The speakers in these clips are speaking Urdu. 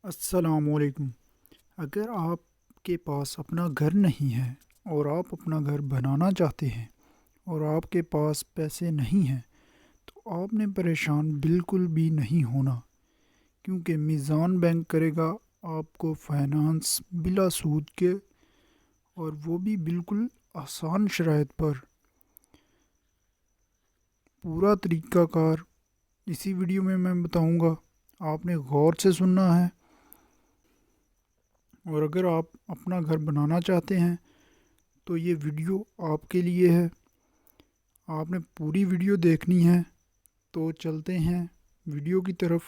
السلام علیکم۔ اگر آپ کے پاس اپنا گھر نہیں ہے اور آپ اپنا گھر بنانا چاہتے ہیں اور آپ کے پاس پیسے نہیں ہیں تو آپ نے پریشان بالکل بھی نہیں ہونا، کیونکہ میزان بینک کرے گا آپ کو فائنانس بلا سود کے، اور وہ بھی بالکل آسان شرائط پر۔ پورا طریقہ کار اسی ویڈیو میں بتاؤں گا، آپ نے غور سے سننا ہے۔ اور اگر آپ اپنا گھر بنانا چاہتے ہیں تو یہ ویڈیو آپ کے لیے ہے، آپ نے پوری ویڈیو دیکھنی ہے۔ تو چلتے ہیں ویڈیو کی طرف۔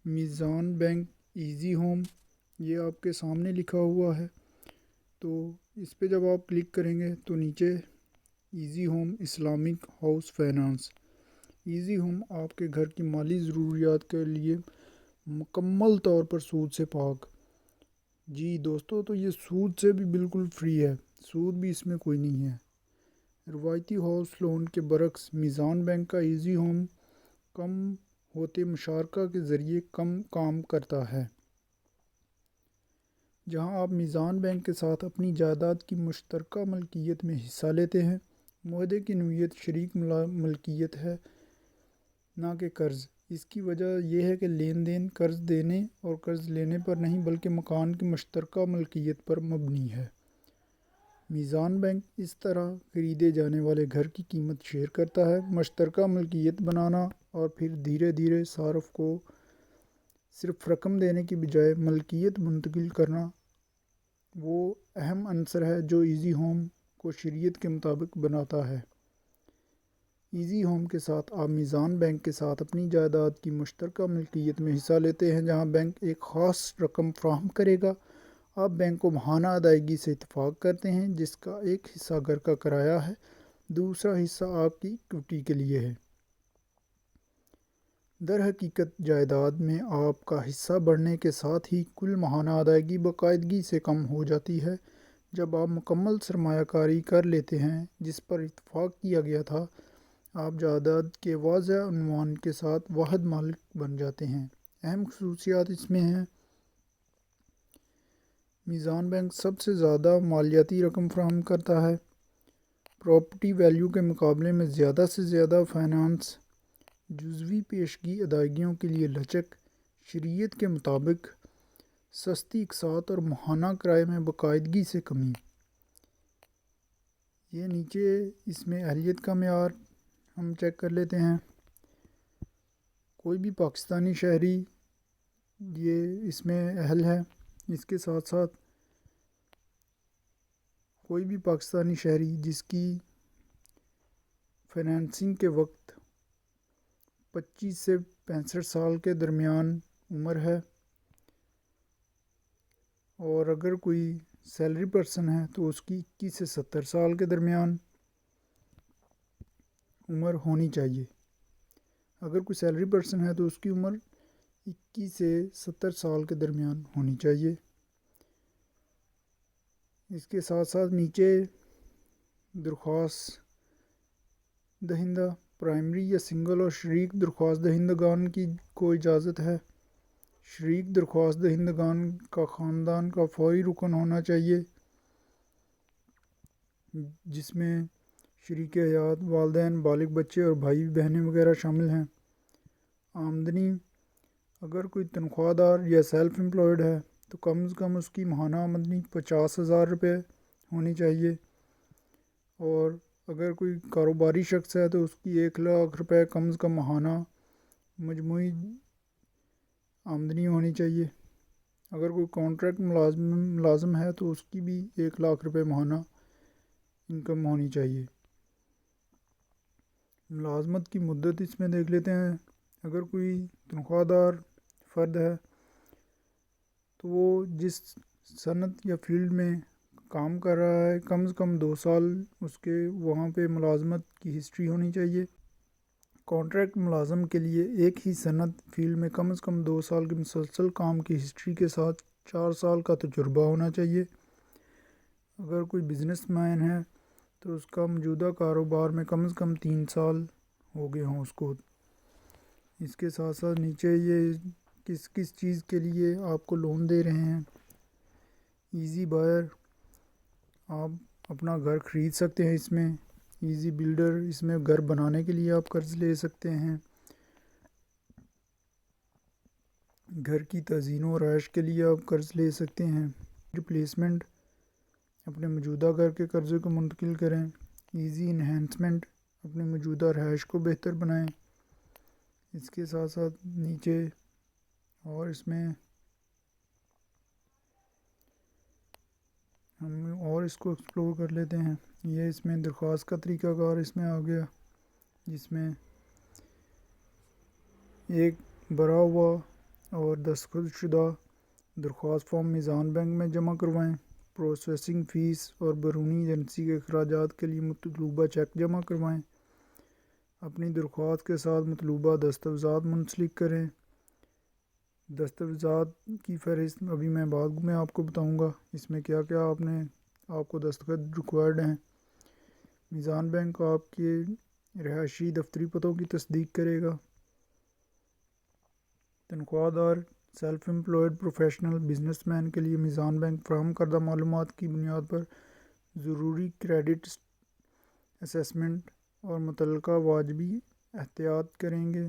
میزان بینک ایزی ہوم، یہ آپ کے سامنے لکھا ہوا ہے، تو اس پہ جب آپ کلک کریں گے تو نیچے easy home Islamic house finance. Easy home آپ کے گھر کی مالی ضروریات کے لیے مکمل طور پر سود سے پاک۔ جی دوستو، تو یہ سود سے بھی بالکل فری ہے، سود بھی اس میں کوئی نہیں ہے۔ روایتی ہاؤس لون کے برعکس میزان بینک کا ایزی ہوم کم ہوتے مشارکہ کے ذریعے کم کام کرتا ہے۔ جہاں آپ میزان بینک کے ساتھ اپنی جائیداد کی مشترکہ ملکیت میں حصہ لیتے ہیں، معاہدے کی نوعیت شریک ملکیت ہے، نہ کہ قرض۔ اس کی وجہ یہ ہے کہ لین دین قرض دینے اور قرض لینے پر نہیں بلکہ مکان کی مشترکہ ملکیت پر مبنی ہے۔ میزان بینک اس طرح خریدے جانے والے گھر کی قیمت شیئر کرتا ہے۔ مشترکہ ملکیت بنانا اور پھر دھیرے دھیرے صارف کو صرف رقم دینے کی بجائے ملکیت منتقل کرنا، وہ اہم عنصر ہے جو ایزی ہوم کو شریعت کے مطابق بناتا ہے۔ ایزی ہوم کے ساتھ آپ میزان بینک کے ساتھ اپنی جائیداد کی مشترکہ ملکیت میں حصہ لیتے ہیں، جہاں بینک ایک خاص رقم فراہم کرے گا۔ آپ بینک کو ماہانہ ادائیگی سے اتفاق کرتے ہیں، جس کا ایک حصہ گھر کا کرایہ ہے، دوسرا حصہ آپ کی اکویٹی کے لیے ہے۔ در حقیقت جائیداد میں آپ کا حصہ بڑھنے کے ساتھ ہی کل ماہانہ ادائیگی باقاعدگی سے کم ہو جاتی ہے۔ جب آپ مکمل سرمایہ کاری کر لیتے ہیں جس پر اتفاق کیا گیا تھا، آپ جائیداد کے واضح عنوان کے ساتھ واحد مالک بن جاتے ہیں۔ اہم خصوصیات اس میں ہیں: میزان بینک سب سے زیادہ مالیاتی رقم فراہم کرتا ہے، پراپرٹی ویلیو کے مقابلے میں زیادہ سے زیادہ فائنانس، جزوی پیشگی ادائیگیوں کے لیے لچک، شریعت کے مطابق سستی اقساط اور ماہانہ کرائے میں باقاعدگی سے کمی۔ یہ نیچے اس میں اہلیت کا معیار ہم چیک کر لیتے ہیں۔ کوئی بھی پاکستانی شہری یہ اس میں اہل ہے۔ اس کے ساتھ ساتھ کوئی بھی پاکستانی شہری جس کی فائنینسنگ کے وقت 25 سے 65 سال کے درمیان عمر ہے، اور اگر کوئی سیلری پرسن ہے تو اس کی 21 سے 70 سال کے درمیان عمر ہونی چاہیے۔ اگر کوئی سیلری پرسن ہے تو اس کی عمر 21 سے 70 سال کے درمیان ہونی چاہیے۔ اس کے ساتھ ساتھ نیچے درخواست دہندہ پرائمری یا سنگل اور شریک درخواست دہندگان کی کو اجازت ہے۔ شریک درخواست دہندگان کا خاندان کا فوری رکن ہونا چاہیے، جس میں شریک حیات، والدین، بالغ بچے اور بھائی بہنیں وغیرہ شامل ہیں۔ آمدنی: اگر کوئی تنخواہ دار یا سیلف امپلائڈ ہے تو کم از کم اس کی ماہانہ آمدنی 50,000 روپے ہونی چاہیے، اور اگر کوئی کاروباری شخص ہے تو اس کی 1,00,000 روپے کم از کم ماہانہ مجموعی آمدنی ہونی چاہیے۔ اگر کوئی کانٹریکٹ ملازم ہے تو اس کی بھی 1,00,000 روپے ماہانہ انکم ہونی چاہیے۔ ملازمت کی مدت اس میں دیکھ لیتے ہیں۔ اگر کوئی تنخواہ دار فرد ہے تو وہ جس صنعت یا فیلڈ میں کام کر رہا ہے کم از کم 2 سال اس کے وہاں پہ ملازمت کی ہسٹری ہونی چاہیے۔ کانٹریکٹ ملازم کے لیے ایک ہی صنعت فیلڈ میں کم از کم 2 سال کی مسلسل کام کی ہسٹری کے ساتھ 4 سال کا تجربہ ہونا چاہیے۔ اگر کوئی بزنس مین ہے تو اس کا موجودہ کاروبار میں کم از کم 3 سال ہو گئے ہوں اس کو۔ اس کے ساتھ ساتھ نیچے یہ کس کس چیز کے لیے آپ کو لون دے رہے ہیں۔ ایزی بائر، آپ اپنا گھر خرید سکتے ہیں اس میں۔ ایزی بلڈر، اس میں گھر بنانے کے لیے آپ قرض لے سکتے ہیں۔ گھر کی تزئین و رہائش کے لیے آپ قرض لے سکتے ہیں۔ ریپلیسمنٹ، اپنے موجودہ گھر کے قرضے کو منتقل کریں۔ ایزی انہینسمنٹ، اپنے موجودہ رہائش کو بہتر بنائیں۔ اس کے ساتھ ساتھ نیچے اور اس میں ہم اور اس کو ایکسپلور کر لیتے ہیں۔ یہ اس میں درخواست کا طریقہ کار اس میں آ گیا، جس میں ایک بھرا ہوا اور دستخط شدہ درخواست فارم میزان بینک میں جمع کروائیں۔ پروسیسنگ فیس اور بیرونی ایجنسی کے اخراجات کے لیے مطلوبہ چیک جمع کروائیں۔ اپنی درخواست کے ساتھ مطلوبہ دستاویزات منسلک کریں۔ دستاویزات کی فہرست ابھی میں بعد میں آپ کو بتاؤں گا، اس میں کیا کیا آپ کو دستخط ریکوائرڈ ہیں۔ میزان بینک آپ کے رہائشی دفتری پتوں کی تصدیق کرے گا۔ تنخواہ دار، self employed professional businessman کے لیے میزان بینک فراہم کردہ معلومات کی بنیاد پر ضروری کریڈٹ اسیسمنٹ اور متعلقہ واجبی احتیاط کریں گے۔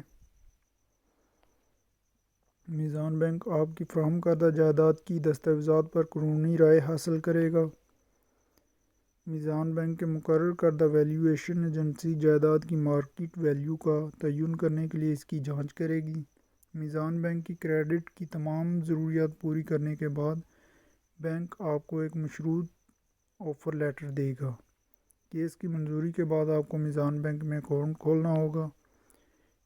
میزان بینک آپ کی فراہم کردہ جائیداد کی دستاویزات پر قانونی رائے حاصل کرے گا۔ میزان بینک کے مقرر کردہ ویلیویشن ایجنسی جائیداد کی مارکیٹ ویلیو کا تعین کرنے کے لیے اس کی جانچ کرے گی۔ میزان بینک کی کریڈٹ کی تمام ضروریات پوری کرنے کے بعد بینک آپ کو ایک مشروط آفر لیٹر دے گا۔ کیس کی منظوری کے بعد آپ کو میزان بینک میں اکاؤنٹ کھولنا ہوگا۔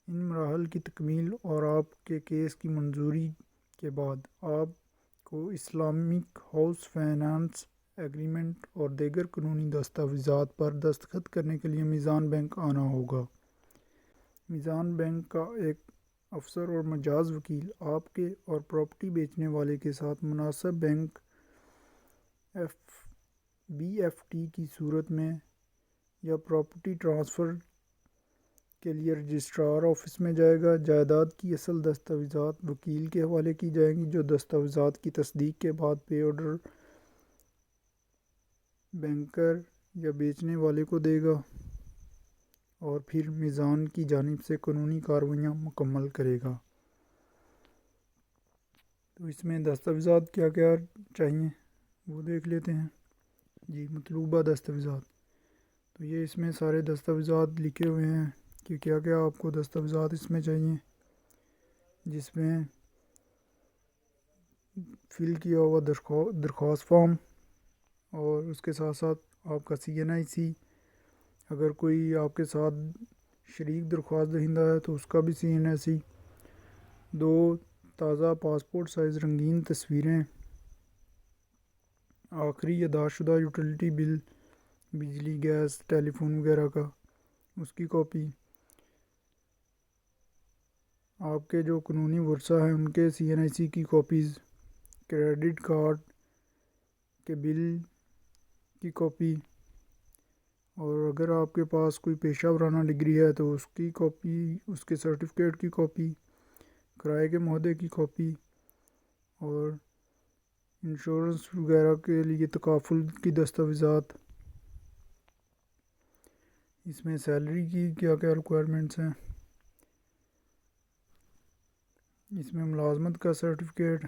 ان مراحل کی تکمیل اور آپ کے کیس کی منظوری کے بعد آپ کو اسلامک ہاؤس فائنانس ایگریمنٹ اور دیگر قانونی دستاویزات پر دستخط کرنے کے لیے میزان بینک آنا ہوگا۔ میزان بینک کا ایک افسر اور مجاز وکیل آپ کے اور پراپرٹی بیچنے والے کے ساتھ مناسب بینک BFT کی صورت میں یا پراپرٹی ٹرانسفر کے لیے رجسٹرار آفس میں جائے گا۔ جائیداد کی اصل دستاویزات وکیل کے حوالے کی جائیں گی، جو دستاویزات کی تصدیق کے بعد پے آرڈر بینکر یا بیچنے والے کو دے گا اور پھر میزان کی جانب سے قانونی کارروائیاں مکمل کرے گا۔ تو اس میں دستاویزات کیا کیا چاہیے وہ دیکھ لیتے ہیں۔ جی، مطلوبہ دستاویزات، تو یہ اس میں سارے دستاویزات لکھے ہوئے ہیں کہ کیا کیا آپ کو دستاویزات اس میں چاہیے، جس میں فل کیا ہوا درخواست فارم اور اس کے ساتھ ساتھ آپ کا CNIC، اگر کوئی آپ کے ساتھ شریک درخواست دہندہ ہے تو اس کا بھی CNIC، 2 تازہ پاسپورٹ سائز رنگین تصویریں، آخری ادا شدہ یوٹیلیٹی بل، بجلی گیس ٹیلی فون وغیرہ کا، اس کی کاپی، آپ کے جو قانونی ورثاء ہیں ان کے CNIC کی کاپیز، کریڈٹ کارڈ کے بل کی کاپی، اور اگر آپ کے پاس کوئی پیشہ ورانہ ڈگری ہے تو اس کی کاپی، اس کے سرٹیفکیٹ کی کاپی، کرائے کے معاہدے کی کاپی، اور انشورنس وغیرہ کے لیے تکافل کی دستاویزات۔ اس میں سیلری کی کیا کیا ریکوائرمنٹس ہیں، اس میں ملازمت کا سرٹیفکیٹ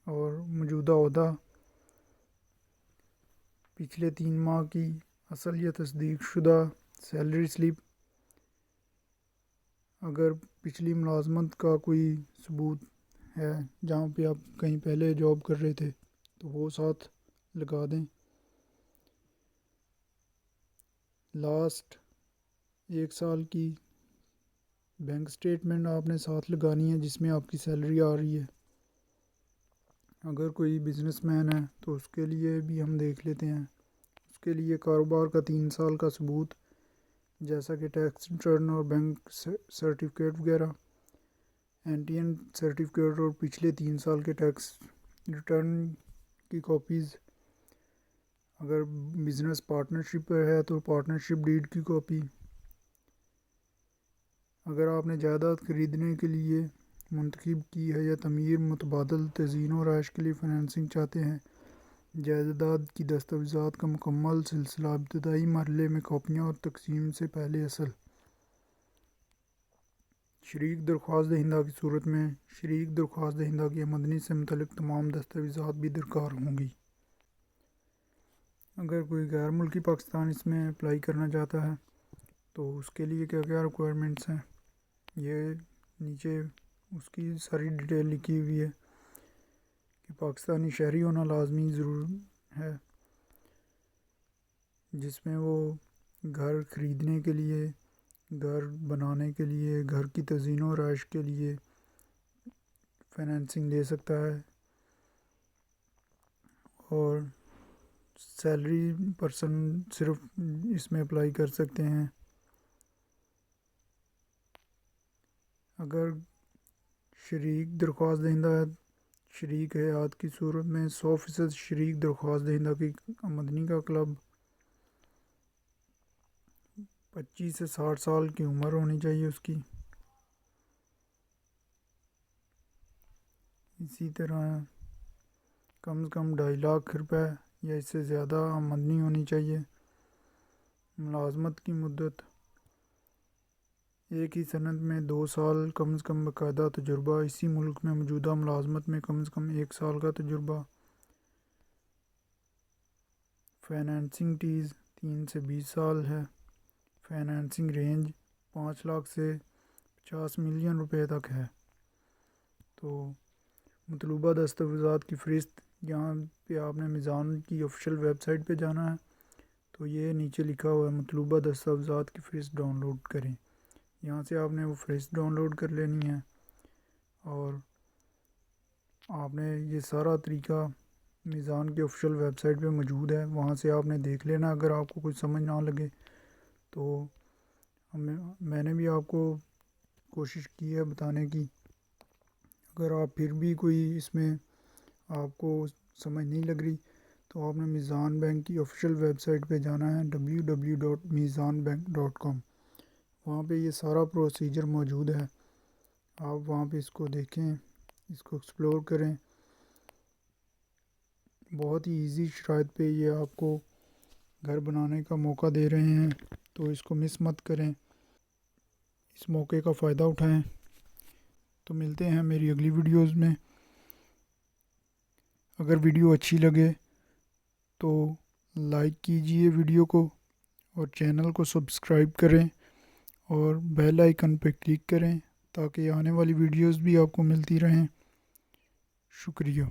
اور موجودہ عہدہ، پچھلے 3 ماہ کی اصل یا تصدیق شدہ سیلری سلپ، اگر پچھلی ملازمت کا کوئی ثبوت ہے جہاں پہ آپ کہیں پہلے جاب کر رہے تھے تو وہ ساتھ لگا دیں۔ لاسٹ 1 سال کی بینک سٹیٹمنٹ آپ نے ساتھ لگانی ہے جس میں آپ کی سیلری آ رہی ہے۔ اگر کوئی بزنس مین ہے تو اس کے لیے بھی ہم دیکھ لیتے ہیں، اس کے لیے کاروبار کا 3 سال کا ثبوت، جیسا کہ ٹیکس ریٹرن اور بینک سرٹیفکیٹ وغیرہ، NTN سرٹیفکیٹ اور پچھلے 3 سال کے ٹیکس ریٹرن کی کاپیز، اگر بزنس پارٹنرشپ ہے تو پارٹنرشپ ڈیڈ کی کاپی، اگر آپ نے جائیداد خریدنے کے لیے منتخب کی ہے یا تعمیر متبادل تزئین و رہائش کے لیے فنانسنگ چاہتے ہیں۔ جائیداد کی دستاویزات کا مکمل سلسلہ، ابتدائی مرحلے میں کاپیاں اور تقسیم سے پہلے اصل۔ شریک درخواست دہندہ کی صورت میں شریک درخواست دہندہ کی آمدنی سے متعلق تمام دستاویزات بھی درکار ہوں گی۔ اگر کوئی غیر ملکی پاکستان اس میں اپلائی کرنا چاہتا ہے تو اس کے لیے کیا کیا ریکوائرمنٹس ہیں، یہ نیچے اس کی ساری ڈیٹیل لکھی ہوئی ہے کہ پاکستانی شہری ہونا لازمی ضرور ہے، جس میں وہ گھر خریدنے کے لیے، گھر بنانے کے لیے، گھر کی تزئین و رہائش کے لیے فنانسنگ لے سکتا ہے، اور سیلری پرسن صرف اس میں اپلائی کر سکتے ہیں۔ اگر شریک درخواست دہندہ شریک حیات کی صورت میں 100% شریک درخواست دہندہ کی آمدنی کا کلب 25 سے 60 سال کی عمر ہونی چاہیے اس کی۔ اسی طرح کم از کم 2.5 لاکھ روپے یا اس سے زیادہ آمدنی ہونی چاہیے۔ ملازمت کی مدت ایک ہی صنعت میں 2 سال کم از کم باقاعدہ تجربہ، اسی ملک میں موجودہ ملازمت میں کم از کم 1 سال کا تجربہ۔ فائنینسنگ ٹیز 3 سے 20 سال ہے۔ فائنینسنگ رینج 5 لاکھ سے 50 ملین روپے تک ہے۔ تو مطلوبہ دستاویزات کی فہرست، یہاں پہ آپ نے میزان کی آفیشیل ویب سائٹ پہ جانا ہے، تو یہ نیچے لکھا ہوا ہے مطلوبہ دستاویزات کی فہرست ڈاؤن لوڈ کریں، یہاں سے آپ نے وہ فہرست ڈاؤن لوڈ کر لینی ہے، اور آپ نے یہ سارا طریقہ میزان کی آفیشیل ویب سائٹ پہ موجود ہے، وہاں سے آپ نے دیکھ لینا۔ اگر آپ کو کچھ سمجھ نہ لگے تو میں نے بھی آپ کو کوشش کی ہے بتانے کی، اگر آپ پھر بھی کوئی اس میں آپ کو سمجھ نہیں لگ رہی تو آپ نے میزان بینک کی آفیشیل ویب سائٹ پہ جانا ہے www.mizanbank.com، وہاں پہ یہ سارا پروسیجر موجود ہے، آپ وہاں پہ اس کو دیکھیں، اس کو ایکسپلور کریں۔ بہت ہی ایزی شرائط پہ یہ آپ کو گھر بنانے کا موقع دے رہے ہیں، تو اس کو مس مت کریں، اس موقع کا فائدہ اٹھائیں۔ تو ملتے ہیں میری اگلی ویڈیوز میں۔ اگر ویڈیو اچھی لگے تو لائک کیجئے ویڈیو کو، اور چینل کو سبسکرائب کریں، اور بیل آئیکن پہ کلک کریں تاکہ آنے والی ویڈیوز بھی آپ کو ملتی رہیں۔ شکریہ۔